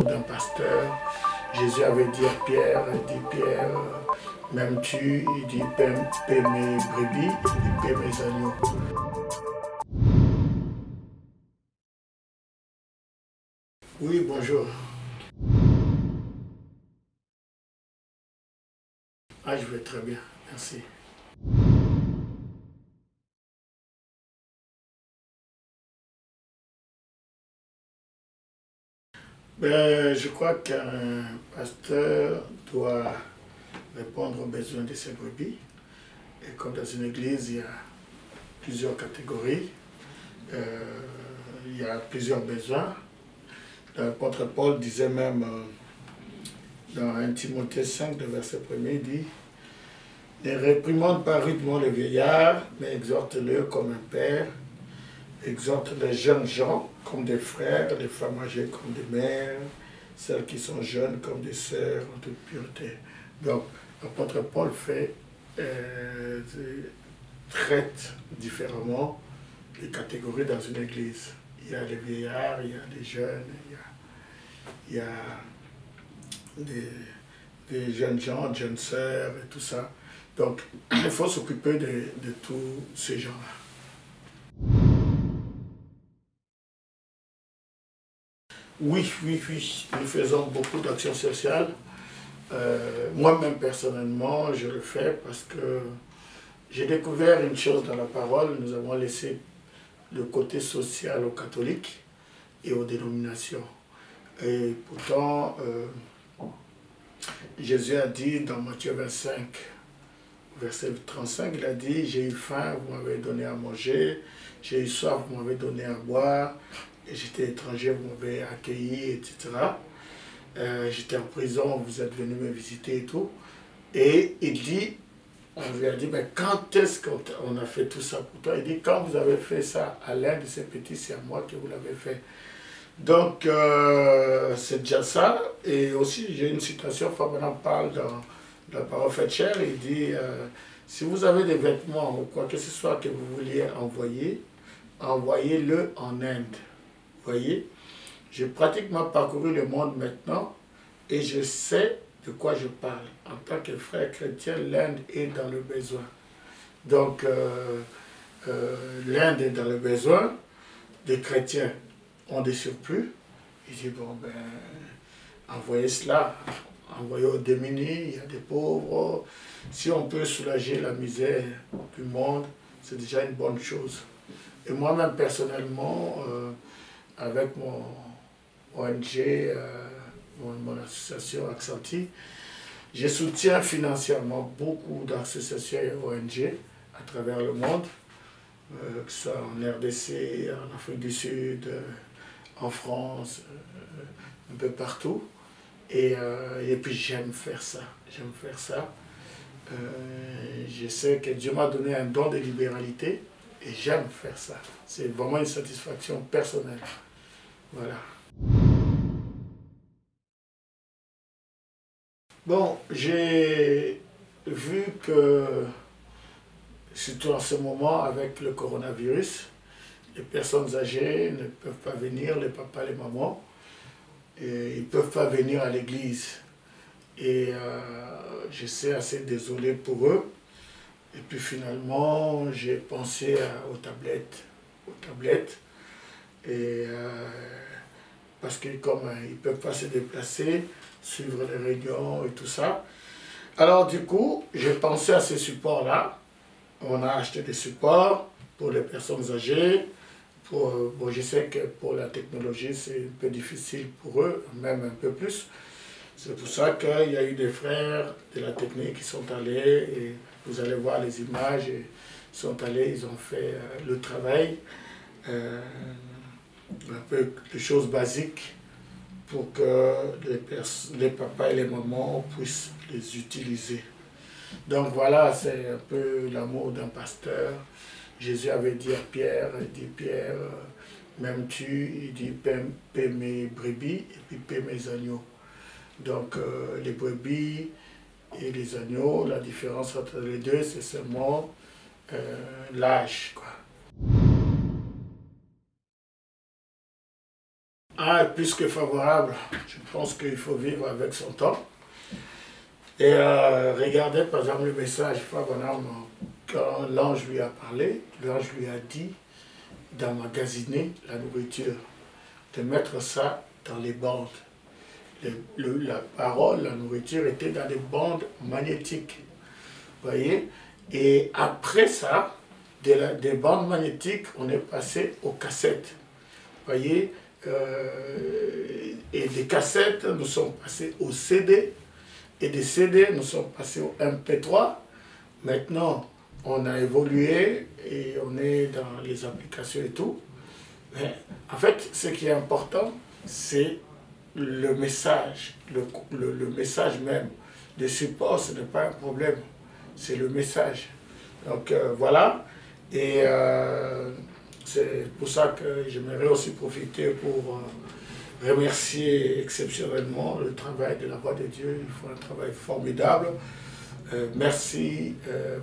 d'un pasteur. Jésus avait dit à Pierre, il dit Pierre, m'aimes-tu? Il dit paie mes brebis, il dit paie mes agneaux. Oui, bonjour. Ah, je vais très bien, merci. Je crois qu'un pasteur doit répondre aux besoins de ses brebis. Et comme dans une église, il y a plusieurs catégories, il y a plusieurs besoins. L'apôtre Paul disait même dans 1 Timothée 5, le verset 1er, il dit « Ne réprimande pas rudement les vieillards, mais exhorte-le comme un père, exhorte les jeunes gens comme des frères, les femmes âgées comme des mères, celles qui sont jeunes comme des sœurs en toute pureté. » Donc, l'apôtre Paul traite différemment les catégories dans une église. Il y a les vieillards, il y a les jeunes, il y a des jeunes gens, jeunes sœurs et tout ça. Donc, il faut s'occuper de tous ces gens-là. Oui, nous faisons beaucoup d'actions sociales. Moi-même, personnellement, je le fais parce que j'ai découvert une chose dans la parole. Nous avons laissé le côté social aux catholiques et aux dénominations. Et pourtant, Jésus a dit dans Matthieu 25, verset 35, il a dit « J'ai eu faim, vous m'avez donné à manger, j'ai eu soif, vous m'avez donné à boire, et j'étais étranger, vous m'avez accueilli, etc. J'étais en prison, vous êtes venu me visiter et tout. » Et il dit, on lui a dit « Mais quand est-ce qu'on a fait tout ça pour toi ?» Il dit « Quand vous avez fait ça à l'un de ces petits, c'est à moi que vous l'avez fait. » Donc, c'est déjà ça. Et aussi, j'ai une citation, Fabien parle dans la parole faite chair, il dit si vous avez des vêtements ou quoi que ce soit que vous vouliez envoyer, envoyez-le en Inde. Vous voyez, j'ai pratiquement parcouru le monde maintenant et je sais de quoi je parle. En tant que frère chrétien, l'Inde est dans le besoin. Donc, l'Inde est dans le besoin, des chrétiens ont des surplus. Il dit, bon, ben, envoyez cela, envoyez aux démunis, il y a des pauvres. Si on peut soulager la misère du monde, c'est déjà une bonne chose. Et moi-même, personnellement, avec mon ONG, mon association Accentie, je soutiens financièrement beaucoup d'associations et ONG à travers le monde, que ce soit en RDC, en Afrique du Sud, en France, un peu partout. Et puis j'aime faire ça. Je sais que Dieu m'a donné un don de libéralité et j'aime faire ça. C'est vraiment une satisfaction personnelle. Voilà. Bon, j'ai vu que, surtout en ce moment avec le coronavirus, les personnes âgées ne peuvent pas venir, les papas, les mamans, et ils ne peuvent pas venir à l'église. Et je suis assez désolé pour eux. Et puis finalement, j'ai pensé aux tablettes. Et, parce que comme ils ne peuvent pas se déplacer, suivre les réunions et tout ça. Alors du coup, j'ai pensé à ces supports-là. On a acheté des supports pour les personnes âgées. Bon, je sais que pour la technologie, c'est un peu difficile pour eux, même un peu plus. C'est pour ça qu'il y a eu des frères de la technique qui sont allés, et vous allez voir les images, ils sont allés, ils ont fait le travail, un peu de choses basiques pour que les papas et les mamans puissent les utiliser. Donc voilà, c'est un peu l'amour d'un pasteur. Jésus avait dit à Pierre, il dit Pierre, m'aimes-tu? Il dit paie mes brebis et puis paie mes agneaux. Donc les brebis et les agneaux, la différence entre les deux, c'est seulement l'âge, quoi. est plus que favorable. Je pense qu'il faut vivre avec son temps. Et regardez par exemple le message, quand l'ange lui a parlé, l'ange lui a dit d'emmagasiner la nourriture, de mettre ça dans les bandes. La parole, la nourriture était dans des bandes magnétiques. Voyez? Et après ça, des bandes magnétiques, on est passé aux cassettes. Voyez? Et des cassettes, nous sommes passés aux CD. Et des CD, nous sommes passés au MP3. Maintenant, on a évolué et on est dans les applications et tout. Mais en fait, ce qui est important, c'est le message. Le message même. Le support, ce n'est pas un problème. C'est le message. Donc voilà. Et c'est pour ça que j'aimerais aussi profiter pour remercier exceptionnellement le travail de la Voix de Dieu. Ils font un travail formidable. Merci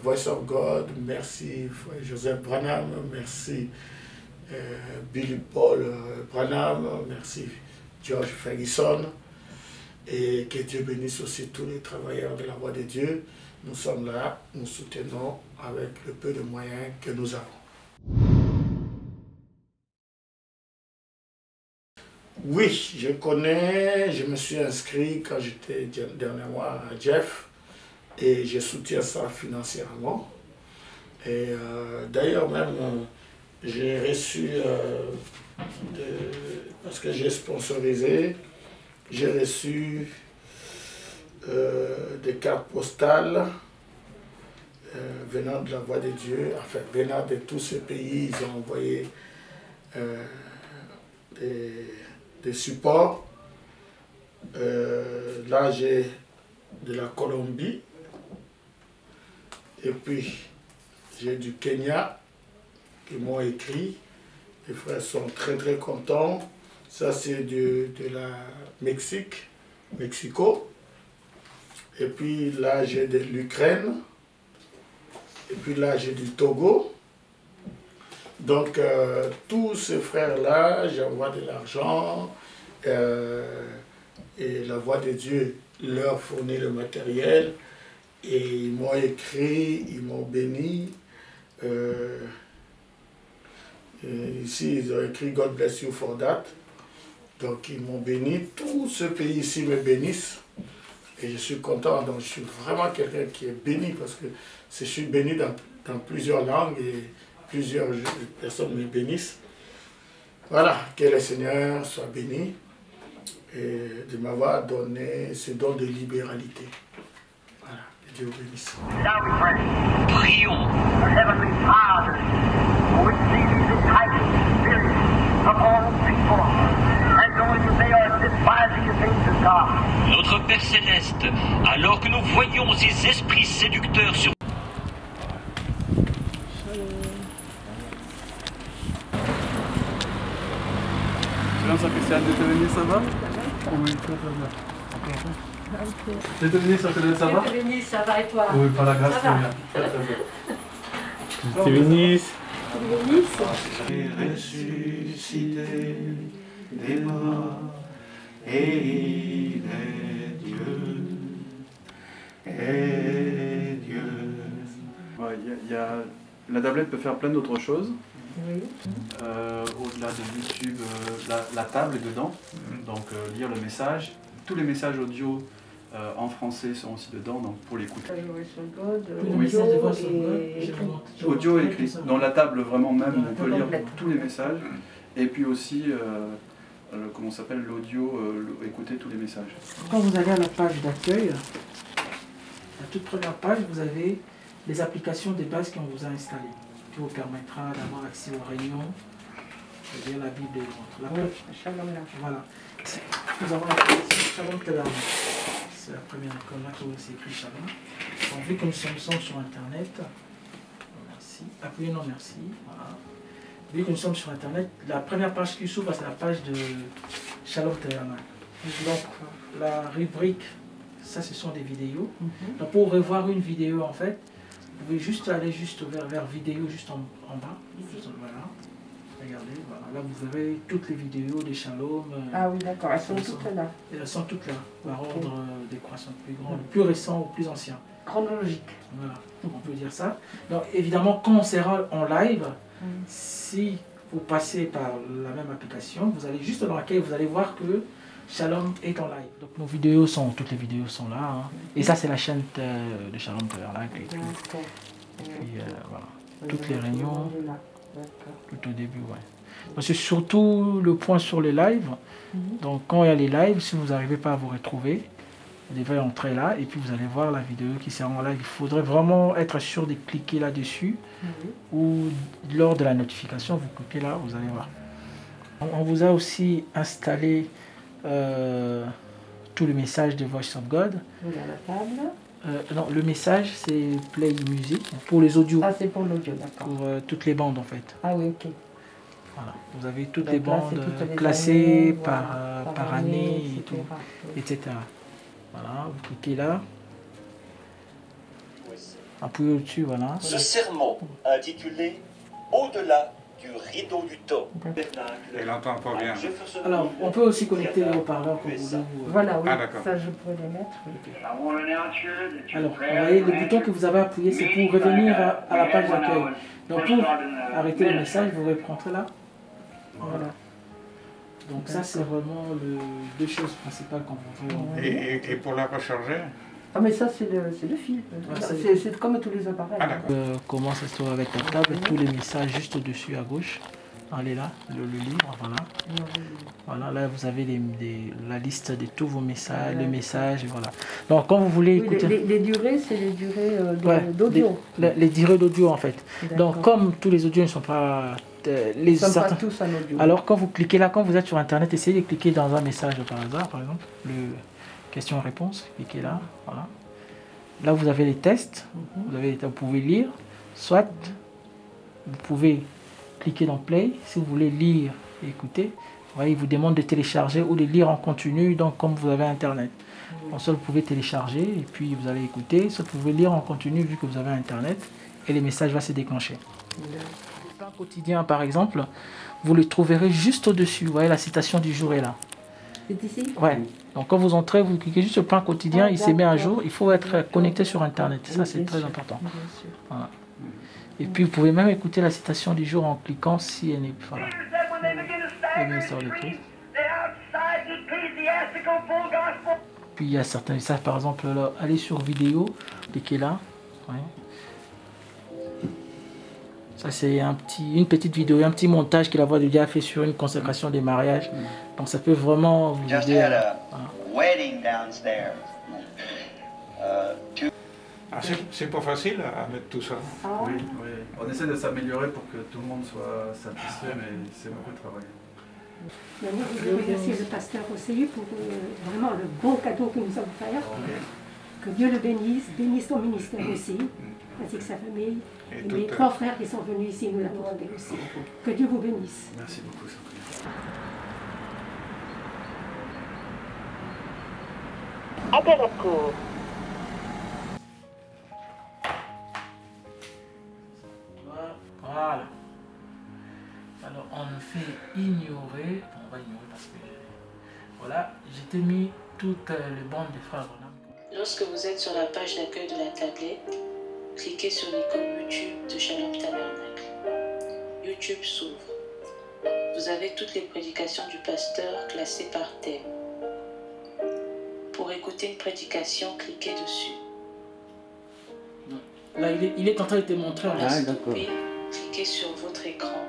Voice of God, merci Joseph Branham, merci Billy Paul Branham, merci George Ferguson. Et que Dieu bénisse aussi tous les travailleurs de la Voix de Dieu. Nous sommes là, nous soutenons avec le peu de moyens que nous avons. Oui, je connais, je me suis inscrit quand j'étais dernièrement à Jeff et je soutiens ça financièrement. Et d'ailleurs même, j'ai reçu, parce que j'ai sponsorisé, j'ai reçu des cartes postales venant de la Voix de Dieu, enfin venant de tous ces pays, ils ont envoyé des supports. Là, j'ai de la Colombie. Et puis, j'ai du Kenya qui m'ont écrit. Les frères sont très très contents. Ça, c'est de la Mexico. Et puis là, j'ai de l'Ukraine. Et puis là, j'ai du Togo. Donc, tous ces frères-là, j'envoie de l'argent et la Voix de Dieu leur fournit le matériel et ils m'ont écrit, ils m'ont béni. Ici, ils ont écrit « God bless you for that ». Donc, ils m'ont béni. Tout ce pays ici me bénissent et je suis content. Donc, je suis vraiment quelqu'un qui est béni parce que je suis béni dans plusieurs langues et plusieurs personnes me bénissent. Voilà, que le Seigneur soit béni et de m'avoir donné ce don de libéralité. Voilà, que Dieu vous bénisse. Prions. Notre Père Céleste, alors que nous voyons ces esprits séducteurs sur Ça Christiane, t'es venu, ça va? Oui, très bien. T'es venu, ça va? T'es venu, ça va et toi? Oui, par la grâce, très bien. T'es venu. Ressuscité des morts, et il est Dieu, et Dieu. Ouais, la tablette peut faire plein d'autres choses. Oui. Au-delà de YouTube, la table est dedans, donc lire le message. Tous les messages audio en français sont aussi dedans, donc pour l'écouter. Audio et écrit. Dans la table vraiment même, on peut lire tous les messages. Et puis aussi, comment s'appelle, l'audio, écouter tous les messages. Quand vous allez à la page d'accueil, la toute première page, vous avez les applications de base qu'on vous a installées, qui vous permettra d'avoir accès aux réunions, c'est-à-dire la Bible et l'autre. Voilà. Nous avons l'application Shalom Telegram. C'est la première école là qui c'est écrit Shalom. Donc, vu que nous sommes sur Internet, merci. Appuyez non merci. Voilà. Vu que nous sommes sur Internet, la première page qui s'ouvre, c'est la page de Shalom Telegram. Donc la rubrique, ça ce sont des vidéos. Donc pour revoir une vidéo en fait, vous pouvez juste aller juste vers vidéo juste en bas. Voilà. Regardez, voilà. Là vous verrez toutes les vidéos des Shalom. Ah oui, d'accord, elles sont toutes là. Elles sont toutes là, par ordre décroissant, le plus grand, le plus récent au plus ancien. Chronologique. Voilà, on peut dire ça. Donc évidemment, quand on sera en live, si vous passez par la même application, vous allez juste dans laquelle vous allez voir que Shalom est en live. Donc nos vidéos sont, toutes les vidéos sont là. Hein. Et ça c'est la chaîne de Shalom Tabernacle. Et puis voilà, toutes les réunions, tout au début, ouais. Donc, c'est surtout le point sur les lives. Donc quand il y a les lives, si vous n'arrivez pas à vous retrouver, vous devez entrer là et puis vous allez voir la vidéo qui sera en live. Il faudrait vraiment être sûr de cliquer là-dessus ou lors de la notification, vous cliquez là, vous allez voir. On vous a aussi installé tout le message de Voice of God. Voilà la table. Non, le message c'est Play Music pour les audios. Ah, c'est pour l'audio, d'accord. Pour toutes les bandes en fait. Ah oui, ok. Voilà. Vous avez toutes Donc les là, bandes toutes les classées années, par année et tout, etc. etc. Voilà, vous cliquez là. Appuyez au-dessus, voilà. Ce sermon intitulé Au-delà du rideau du temps. Elle entend pas bien. Alors, on peut aussi connecter les haut-parleurs comme vous voulez. Voilà, oui, Ah, d'accord. ça je pourrais les mettre. Oui. Alors, vous voyez, le bouton que vous avez appuyé, c'est pour revenir à la page d'accueil. Donc, pour arrêter le message, vous rentrez là. Voilà. Donc, ça, c'est vraiment deux choses principales qu'on vous veut. Et pour la recharger? Ah, mais ça, c'est le fil. C'est comme tous les appareils. Ah, d'accord. Comment ça se trouve avec la table, tous les messages juste au-dessus à gauche. Allez là, le livre, voilà. Voilà, là vous avez la liste de tous vos messages, les messages, voilà. Donc quand vous voulez écouter... Les durées, c'est les durées d'audio. Les durées d'audio en fait. Donc comme tous les audios ne sont pas... Ils ne sont pas tous en audio. Alors quand vous cliquez là, quand vous êtes sur internet, essayez de cliquer dans un message par hasard, par exemple, le question-réponse, cliquez là, voilà. Là vous avez les tests, vous pouvez lire, soit vous pouvez cliquez dans Play, si vous voulez lire et écouter, vous voyez, il vous demande de télécharger ou de lire en continu, donc comme vous avez Internet. Donc soit vous pouvez télécharger et puis vous allez écouter, soit vous pouvez lire en continu vu que vous avez Internet et les messages vont se déclencher. Le pain quotidien par exemple, vous le trouverez juste au-dessus, vous voyez la citation du jour est là. C'est ici? Ouais. Donc quand vous entrez, vous cliquez juste sur pain quotidien, il s'est mis à jour, il faut être connecté sur Internet, ça c'est très important. Voilà. Et puis vous pouvez même écouter la citation du jour en cliquant si elle n'est pas là. Et bien sur le truc. Puis il y a certains messages, par exemple, là, allez sur vidéo, cliquez là. Ouais. Ça c'est une petite vidéo, un petit montage que la voix de Dieu a fait sur une consécration des mariages. Donc ça peut vraiment vous aider à... Ah, c'est pas facile à mettre tout ça. Oui, oui. On essaie de s'améliorer pour que tout le monde soit satisfait, mais c'est beaucoup de travail. Mais moi, je voulais remercier le pasteur aussi pour vraiment le bon cadeau qu'il nous a offert. Que Dieu le bénisse son ministère aussi, ainsi que sa famille. Et mes trois frères qui sont venus ici nous l'ont demandé aussi. Que Dieu vous bénisse. Merci beaucoup, Sabrina. Appel à court. Voilà. Alors on me fait ignorer. On va ignorer parce que voilà, j'ai mis toutes les bandes des frères Bonham. Lorsque vous êtes sur la page d'accueil de la tablette, cliquez sur l'icône YouTube de Shalom Tabernacle. YouTube s'ouvre. Vous avez toutes les prédications du pasteur classées par thème. Pour écouter une prédication, cliquez dessus. Là, il est en train de te montrer. Cliquez sur votre écran.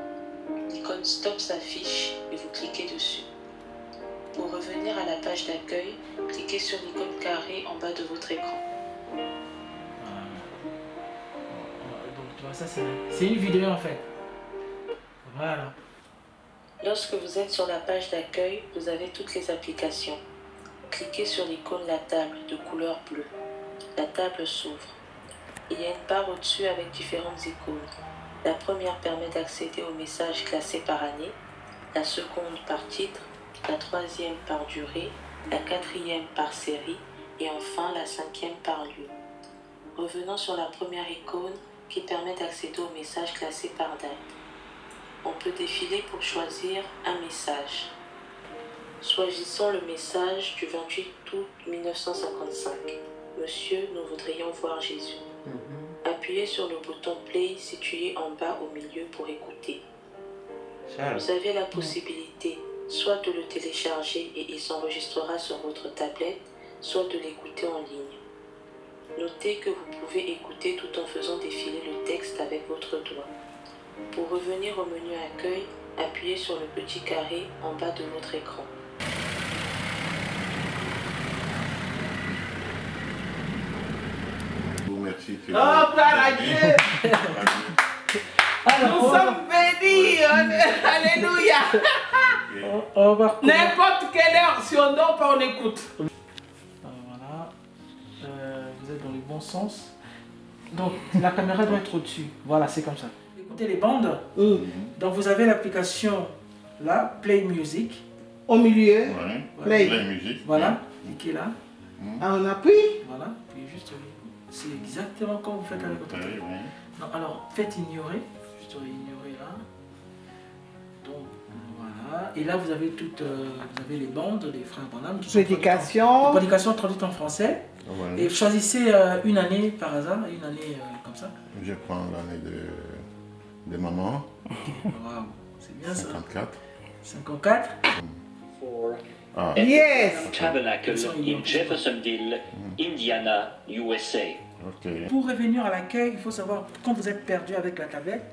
L'icône Stop s'affiche et vous cliquez dessus. Pour revenir à la page d'accueil, cliquez sur l'icône carré en bas de votre écran. Donc tu vois, ça c'est une vidéo en fait. Voilà. Lorsque vous êtes sur la page d'accueil, vous avez toutes les applications. Cliquez sur l'icône La table de couleur bleue. La table s'ouvre. Il y a une barre au-dessus avec différentes icônes. La première permet d'accéder aux messages classés par année, la seconde par titre, la troisième par durée, la quatrième par série et enfin la cinquième par lieu. Revenons sur la première icône qui permet d'accéder aux messages classés par date. on peut défiler pour choisir un message. Choisissons le message du 28 août 1955. Monsieur, nous voudrions voir Jésus. Appuyez sur le bouton play situé en bas au milieu pour écouter. Vous avez la possibilité soit de le télécharger et il s'enregistrera sur votre tablette, soit de l'écouter en ligne. Notez que vous pouvez écouter tout en faisant défiler le texte avec votre doigt. Pour revenir au menu accueil, appuyez sur le petit carré en bas de votre écran. Merci. Oh, gloire à Dieu! Nous sommes bénis! Alléluia! N'importe quelle heure, si on dort pas, on écoute. Voilà. Vous êtes dans le bon sens. Donc, la caméra doit être au-dessus. Voilà, c'est comme ça. Écoutez les bandes. Donc, vous avez l'application là, Play Music. Au milieu, Play Music. Voilà, qui est là. On appuie. Voilà, puis juste, c'est exactement comme vous faites avec votre téléphone. Donc, alors, faites ignorer. Juste ignorer là. Donc, voilà. Et là, vous avez toutes, vous avez les bandes, les frères Bonham. Prédication. Prédication traduite en français. Voilà. Et choisissez une année par hasard, une année comme ça. Je prends l'année de maman. Waouh, c'est bien 54. ça. 54. Ah. Yes. Tabernacle in Jeffersonville, Indiana, USA. Okay. Pour revenir à l'accueil, il faut savoir, quand vous êtes perdu avec la tablette,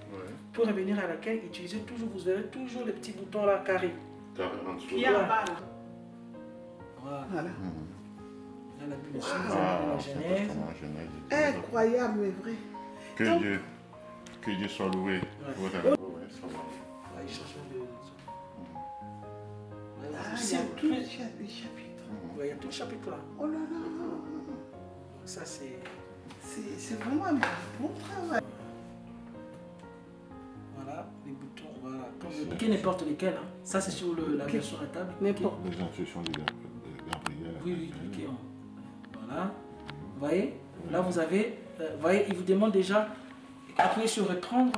pour revenir à l'accueil, utilisez toujours, vous verrez toujours les petits boutons là, carré. Carré en dessous. Qui est en bas. Voilà. Là, la Bible, Ah, la Genèse. Incroyable, mais vrai. Que Dieu soit loué. Ouais. Ouais, ça va. Ouais, il cherche de... Il y a tout le chapitre. Ouais, il y a tout le chapitre là. Oh là là. Donc ça, c'est... C'est vraiment un bon travail. Voilà, les boutons, voilà. Cliquez n'importe lesquels, hein. Ça, c'est sur la version à la table. N'importe. Les instructions de Gabriel. Oui, cliquez en... Voilà. Vous voyez, là, vous avez... vous voyez, il vous demande déjà... Appuyez sur reprendre.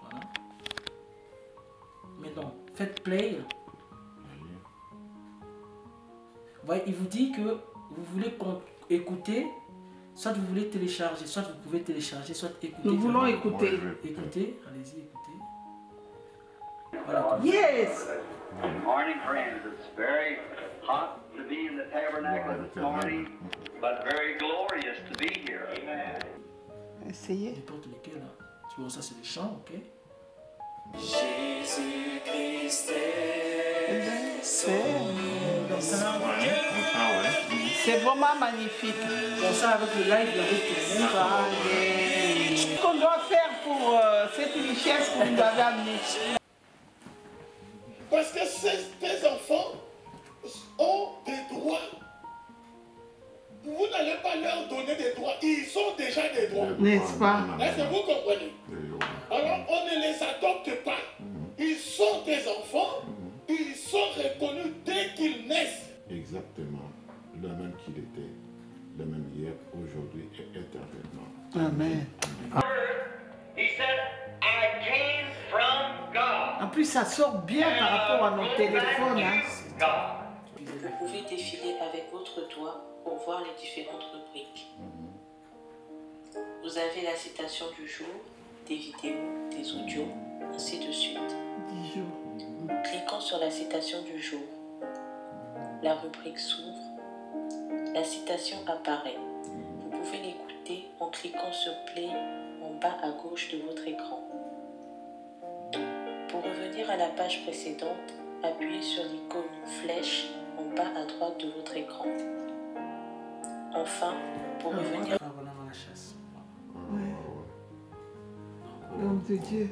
Voilà. Maintenant, faites play. Vous voyez, il vous dit que vous voulez écouter, soit vous voulez télécharger, soit vous pouvez télécharger, soit écouter. Nous voulons écouter. Écoutez, allez-y, écoutez. Voilà. Yes! Good morning, friends. It's very hot to be in the tabernacle this morning, but very glorious to be here. Amen. Essayez. N'importe lesquels, là. Tu vois, ça c'est les chants, ok? Jésus-Christ est c'est vraiment magnifique. Bon, ça avec le live, il avait tout. Qu'est-ce qu'on doit faire pour cette richesse que vous avez amenée? Parce que tes enfants ont des droits. Vous n'allez pas leur donner des droits. Ils ont déjà des droits. N'est-ce pas? Est-ce que vous comprenez? Alors on ne les adopte pas. Ils sont des enfants. Ils sont reconnus dès qu'ils naissent. Exactement. Le même qu'il était, le même hier, aujourd'hui et éternellement. Amen. He said, I came from God. En plus, ça sort bien par rapport à nos téléphones. Hein. Vous pouvez défiler avec votre doigt pour voir les différentes rubriques. Vous avez la citation du jour, des vidéos, des audios, ainsi de suite. Cliquons sur la citation du jour. La rubrique s'ouvre. La citation apparaît. Vous pouvez l'écouter en cliquant sur Play en bas à gauche de votre écran. Pour revenir à la page précédente, appuyez sur l'icône flèche en bas à droite de votre écran. Enfin, pour revenir... L'homme de Dieu.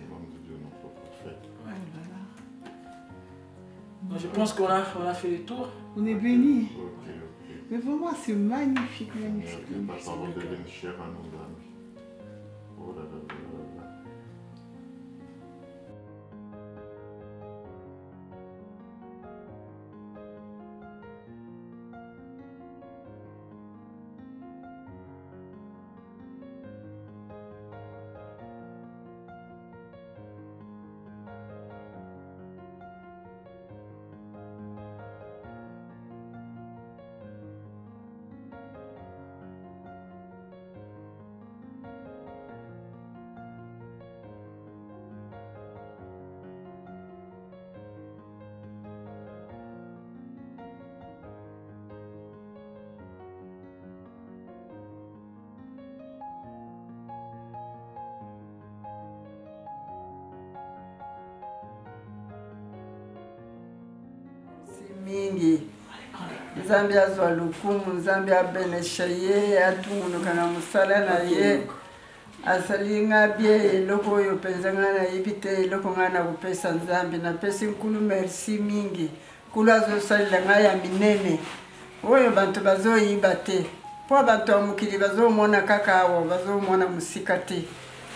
Donc, je pense qu'on a fait le tour. On est bénis. Mais vraiment, c'est magnifique, magnifique. La parole devient chère à nos âmes. Oh là là là là. mingi. Nzambe azwa lukumu, Nzambe abenesha ye, atunguluka na musala na ye. Asali ngabye loko yo penza ngana ibite loko ngana kupesa Nzambe na pesi nkulu merci mingi. Kula zo salila ngaya minene. Oyo bantu bazoyiba te. Po bantu amukili bazomona kaka awo, bazomona musika te.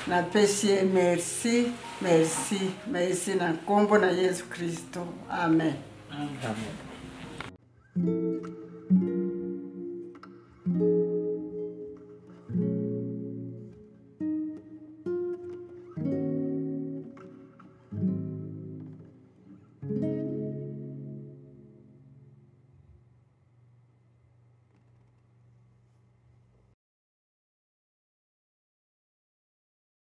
Na pesi merci, merci, merci na kombo na Yesu Kristo. Amen. Amen.